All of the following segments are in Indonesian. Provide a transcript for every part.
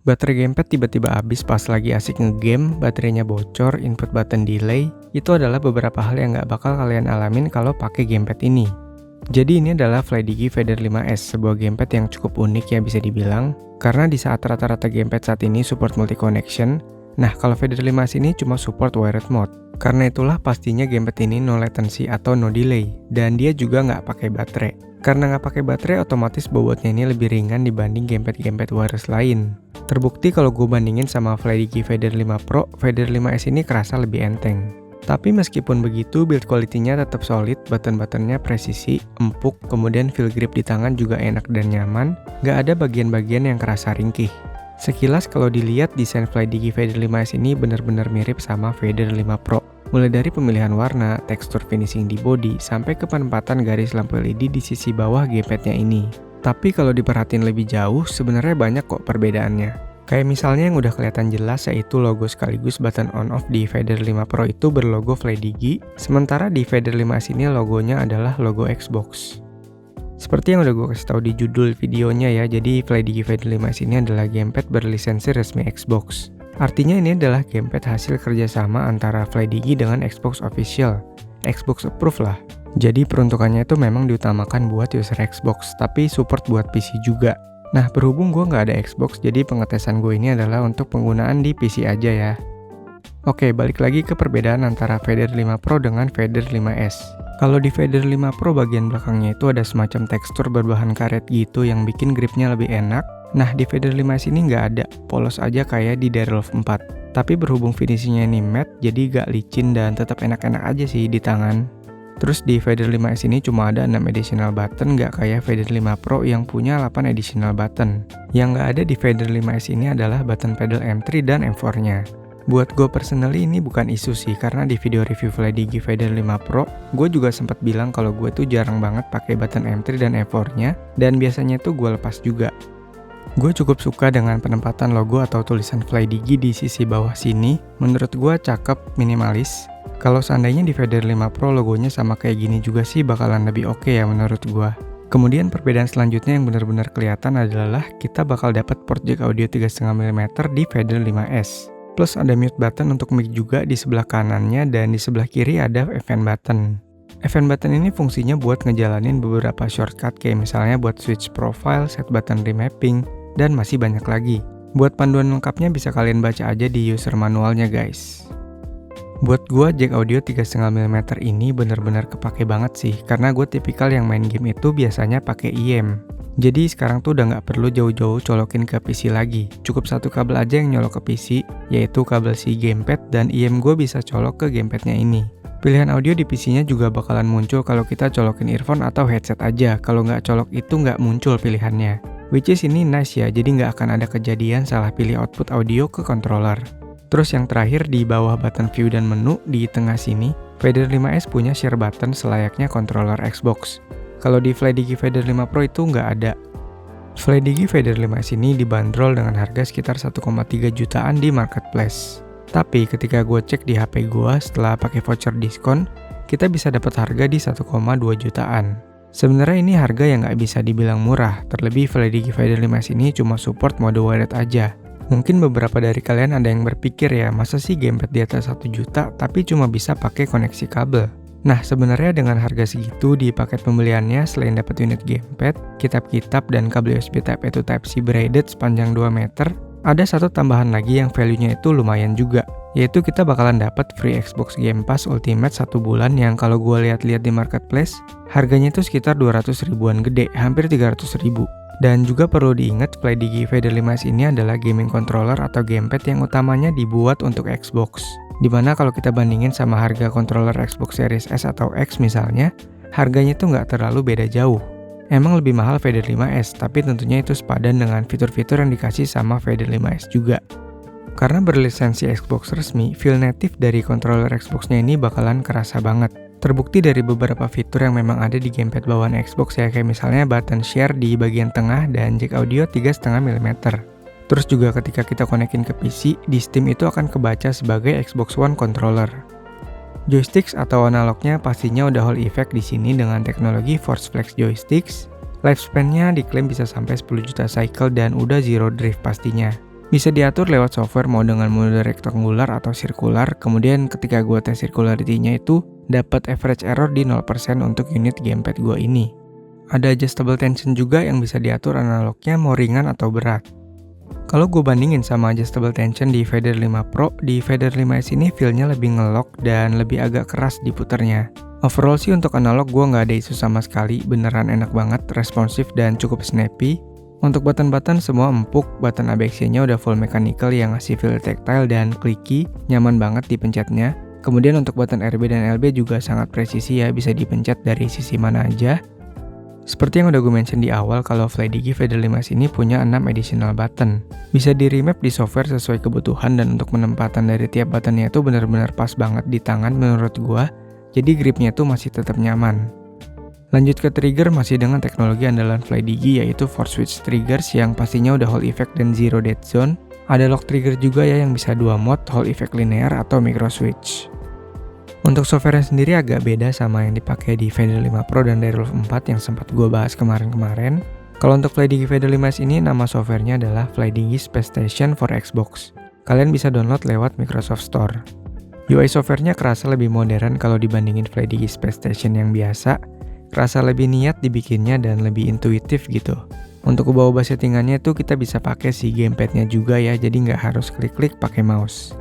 Baterai gamepad tiba-tiba habis pas lagi asik ngegame, baterainya bocor, input button delay, itu adalah beberapa hal yang nggak bakal kalian alamin kalau pakai gamepad ini. Jadi ini adalah FlyDigi Fader 5S, sebuah gamepad yang cukup unik ya bisa dibilang, karena di saat rata-rata gamepad saat ini support multi-connection, nah kalau Fader 5S ini cuma support wired mode. Karena itulah pastinya gamepad ini no latency atau no delay, dan dia juga nggak pakai baterai. Karena nggak pakai baterai, otomatis bobotnya ini lebih ringan dibanding gamepad-gamepad wireless lain. Terbukti kalau gue bandingin sama FlyDigi Fader 5 Pro, Fader 5S ini kerasa lebih enteng. Tapi meskipun begitu, build quality-nya tetap solid, button-buttonnya presisi, empuk, kemudian feel grip di tangan juga enak dan nyaman, nggak ada bagian-bagian yang kerasa ringkih. Sekilas kalau dilihat, desain FlyDigi Fader 5S ini benar-benar mirip sama Fader 5 Pro. Mulai dari pemilihan warna, tekstur finishing di body, sampai ke penempatan garis lampu LED di sisi bawah gamepadnya ini. Tapi kalau diperhatiin lebih jauh, sebenarnya banyak kok perbedaannya. Kayak misalnya yang udah kelihatan jelas yaitu logo sekaligus button on off di Fader 5 Pro itu berlogo FlyDigi, sementara di Fader 5S ini logonya adalah logo Xbox. Seperti yang udah gue kasih tahu di judul videonya ya, jadi FlyDigi Fader 5S ini adalah gamepad berlisensi resmi Xbox. Artinya ini adalah gamepad hasil kerjasama antara FlyDigi dengan Xbox Official, Xbox Approve lah. Jadi peruntukannya itu memang diutamakan buat user Xbox, tapi support buat PC juga. Nah, berhubung gue nggak ada Xbox, jadi pengetesan gue ini adalah untuk penggunaan di PC aja ya. Oke, balik lagi ke perbedaan antara Fader 5 Pro dengan Fader 5S. Kalau di Fader 5 Pro bagian belakangnya itu ada semacam tekstur berbahan karet gitu yang bikin gripnya lebih enak. Nah, di Fader 5S ini nggak ada, polos aja kayak di Darelove 4. Tapi berhubung finishingnya ini matte, jadi gak licin dan tetap enak-enak aja sih di tangan. Terus di Fader 5S ini cuma ada 6 additional button, nggak kayak Fader 5 Pro yang punya 8 additional button. Yang nggak ada di Fader 5S ini adalah button pedal M3 dan M4-nya. Buat gue personally ini bukan isu sih, karena di video review FlyDigi Fader 5 Pro, gue juga sempat bilang kalau gue tuh jarang banget pakai button M3 dan M4-nya, dan biasanya tuh gue lepas juga. Gue cukup suka dengan penempatan logo atau tulisan FlyDigi di sisi bawah sini, menurut gue cakep, minimalis. Kalau seandainya di Fader 5 Pro logonya sama kayak gini juga sih bakalan lebih oke ya menurut gua. Kemudian perbedaan selanjutnya yang benar-benar kelihatan adalah kita bakal dapat port jack audio 3,5 mm di Fader 5S. Plus ada mute button untuk mic juga di sebelah kanannya dan di sebelah kiri ada FN button. FN button ini fungsinya buat ngejalanin beberapa shortcut kayak misalnya buat switch profile, set button remapping, dan masih banyak lagi. Buat panduan lengkapnya bisa kalian baca aja di user manualnya guys. Buat gue, jack audio 3,5 mm ini bener-bener kepake banget sih, karena gue tipikal yang main game itu biasanya pakai IM. Jadi sekarang tuh udah nggak perlu jauh-jauh colokin ke PC lagi, cukup satu kabel aja yang nyolok ke PC, yaitu kabel si gamepad, dan IM gue bisa colok ke gamepadnya ini. Pilihan audio di PC-nya juga bakalan muncul kalau kita colokin earphone atau headset aja, kalau nggak colok itu nggak muncul pilihannya. Which is ini nice ya, jadi nggak akan ada kejadian salah pilih output audio ke controller. Terus yang terakhir di bawah button view dan menu di tengah sini, Fader 5S punya share button selayaknya controller Xbox. Kalau di FlyDigi Fader 5 Pro itu nggak ada. FlyDigi Fader 5S ini dibanderol dengan harga sekitar 1,3 jutaan di marketplace. Tapi ketika gue cek di HP gue setelah pakai voucher diskon, kita bisa dapat harga di 1,2 jutaan. Sebenarnya ini harga yang nggak bisa dibilang murah, terlebih FlyDigi Fader 5S ini cuma support mode wired aja. Mungkin beberapa dari kalian ada yang berpikir ya, masa sih gamepad di atas 1 juta tapi cuma bisa pakai koneksi kabel? Nah, sebenarnya dengan harga segitu di paket pembeliannya selain dapat unit gamepad, kitab-kitab, dan kabel USB Type-A to Type-C braided sepanjang 2 meter, ada satu tambahan lagi yang value-nya itu lumayan juga, yaitu kita bakalan dapat free Xbox Game Pass Ultimate 1 bulan yang kalau gue lihat-lihat di marketplace, harganya itu sekitar 200 ribuan gede, hampir 300 ribu. Dan juga perlu diingat, FlyDigi Fader 5S ini adalah gaming controller atau gamepad yang utamanya dibuat untuk Xbox. Dimana kalau kita bandingin sama harga controller Xbox Series S atau X misalnya, harganya tuh nggak terlalu beda jauh. Emang lebih mahal Fader 5S, tapi tentunya itu sepadan dengan fitur-fitur yang dikasih sama Fader 5S juga. Karena berlisensi Xbox resmi, feel native dari controller Xbox-nya ini bakalan kerasa banget. Terbukti dari beberapa fitur yang memang ada di gamepad bawaan Xbox ya, kayak misalnya button share di bagian tengah dan jack audio 3,5 mm. Terus juga ketika kita konekin ke PC, di Steam itu akan kebaca sebagai Xbox One controller. Joysticks atau analognya pastinya udah Hall effect di sini dengan teknologi Force Flex joysticks. Lifespan-nya diklaim bisa sampai 10 juta cycle dan udah zero drift pastinya. Bisa diatur lewat software mau dengan mode rectangular atau circular, kemudian ketika gue tes circularity-nya itu dapat average error di 0% untuk unit gamepad gue ini. Ada adjustable tension juga yang bisa diatur analognya mau ringan atau berat. Kalau gue bandingin sama adjustable tension di Vader 5 Pro, di Vader 5S ini feel-nya lebih nge-lock dan lebih agak keras diputernya. Overall sih untuk analog gue nggak ada isu sama sekali, beneran enak banget, responsif dan cukup snappy. Untuk button-button semua empuk, button ABXY-nya udah full mechanical yang ngasih feel tactile dan clicky, nyaman banget dipencetnya. Kemudian untuk button RB dan LB juga sangat presisi ya, bisa dipencet dari sisi mana aja. Seperti yang udah gue mention di awal, kalau FlyDigi Vader 5S ini punya 6 additional button. Bisa di-remap di software sesuai kebutuhan dan untuk penempatan dari tiap buttonnya itu benar-benar pas banget di tangan menurut gue, jadi gripnya tuh masih tetap nyaman. Lanjut ke trigger masih dengan teknologi andalan FlyDigi yaitu Force Switch Triggers yang pastinya udah Hall Effect dan Zero Dead Zone. Ada lock trigger juga ya yang bisa 2 mode, Hall Effect Linear atau Micro Switch. Untuk softwarenya sendiri agak beda sama yang dipakai di Vader 5 Pro dan Direwolf 4 yang sempat gue bahas kemarin-kemarin. Kalau untuk FlyDigi Vader 5S ini nama softwarenya adalah FlyDigi Space Station for Xbox. Kalian bisa download lewat Microsoft Store. UI softwarenya kerasa lebih modern kalau dibandingin FlyDigi Space Station yang biasa. Kerasa lebih niat dibikinnya dan lebih intuitif gitu. Untuk ubah-ubah settingannya tuh kita bisa pakai si gamepadnya juga ya, jadi nggak harus klik-klik pakai mouse.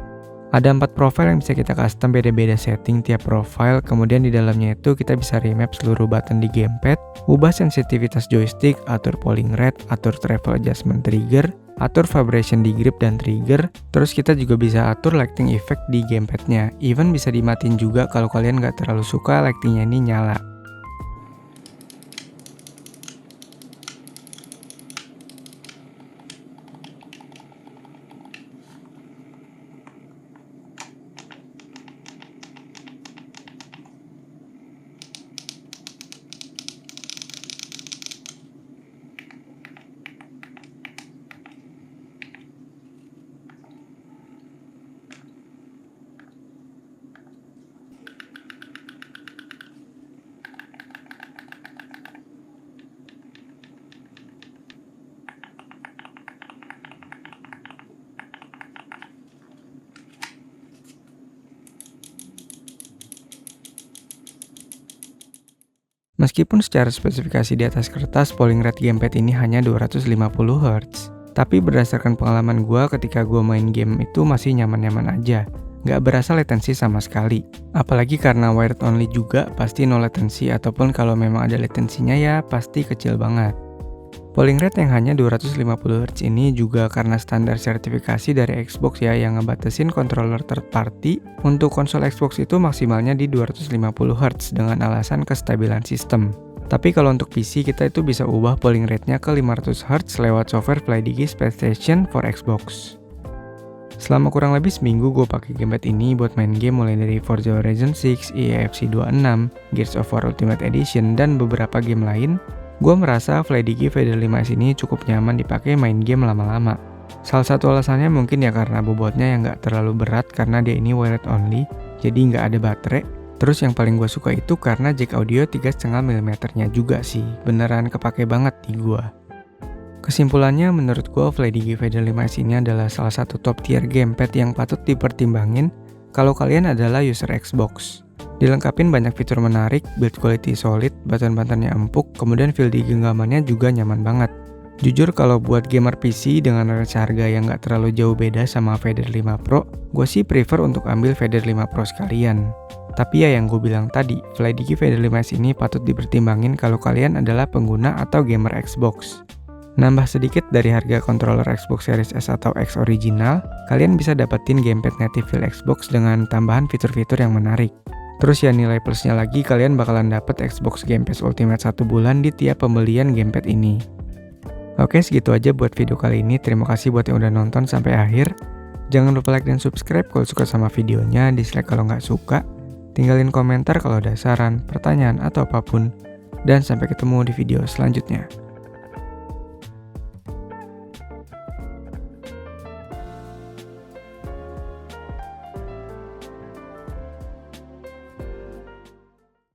Ada 4 profile yang bisa kita custom beda-beda setting tiap profile, kemudian di dalamnya itu kita bisa remap seluruh button di gamepad, ubah sensitivitas joystick, atur polling rate, atur travel adjustment trigger, atur vibration di grip dan trigger, terus kita juga bisa atur lighting effect di gamepadnya, even bisa dimatiin juga kalau kalian nggak terlalu suka lightingnya ini nyala. Meskipun secara spesifikasi di atas kertas polling rate gamepad ini hanya 250 Hz, tapi berdasarkan pengalaman gue ketika gue main game itu masih nyaman-nyaman aja. Nggak berasa latensi sama sekali. Apalagi karena wired only juga pasti no latency, ataupun kalau memang ada latensinya ya pasti kecil banget. Polling rate yang hanya 250 Hz ini juga karena standar sertifikasi dari Xbox ya yang ngebatasin controller third party untuk konsol Xbox itu maksimalnya di 250 Hz dengan alasan kestabilan sistem. Tapi kalau untuk PC kita itu bisa ubah polling rate-nya ke 500 Hz lewat software FlyDigi Space Station for Xbox. Selama kurang lebih seminggu gue pakai gamepad ini buat main game mulai dari Forza Horizon 6, EAFC 26, Gears of War Ultimate Edition, dan beberapa game lain. Gue merasa FlyDigi Vader 5S ini cukup nyaman dipakai main game lama-lama. Salah satu alasannya mungkin ya karena bobotnya yang nggak terlalu berat karena dia ini wired only, jadi nggak ada baterai. Terus yang paling gue suka itu karena jack audio 3,5 mm nya juga sih, beneran kepake banget di gue. Kesimpulannya menurut gue FlyDigi Vader 5S ini adalah salah satu top tier gamepad yang patut dipertimbangin kalau kalian adalah user Xbox. Dilengkapin banyak fitur menarik, build quality solid, button-buttonnya empuk, kemudian feel di genggamannya juga nyaman banget. Jujur kalau buat gamer PC dengan range harga yang nggak terlalu jauh beda sama Vader 5 Pro, gue sih prefer untuk ambil Vader 5 Pro sekalian. Tapi ya yang gue bilang tadi, FlyDigi Vader 5S ini patut dipertimbangin kalau kalian adalah pengguna atau gamer Xbox. Nambah sedikit dari harga controller Xbox Series S atau X original, kalian bisa dapetin gamepad native feel Xbox dengan tambahan fitur-fitur yang menarik. Terus ya nilai plusnya lagi kalian bakalan dapet Xbox Game Pass Ultimate 1 bulan di tiap pembelian gamepad ini. Oke segitu aja buat video kali ini, terima kasih buat yang udah nonton sampai akhir. Jangan lupa like dan subscribe kalau suka sama videonya, dislike kalau nggak suka. Tinggalin komentar kalau ada saran, pertanyaan, atau apapun. Dan sampai ketemu di video selanjutnya.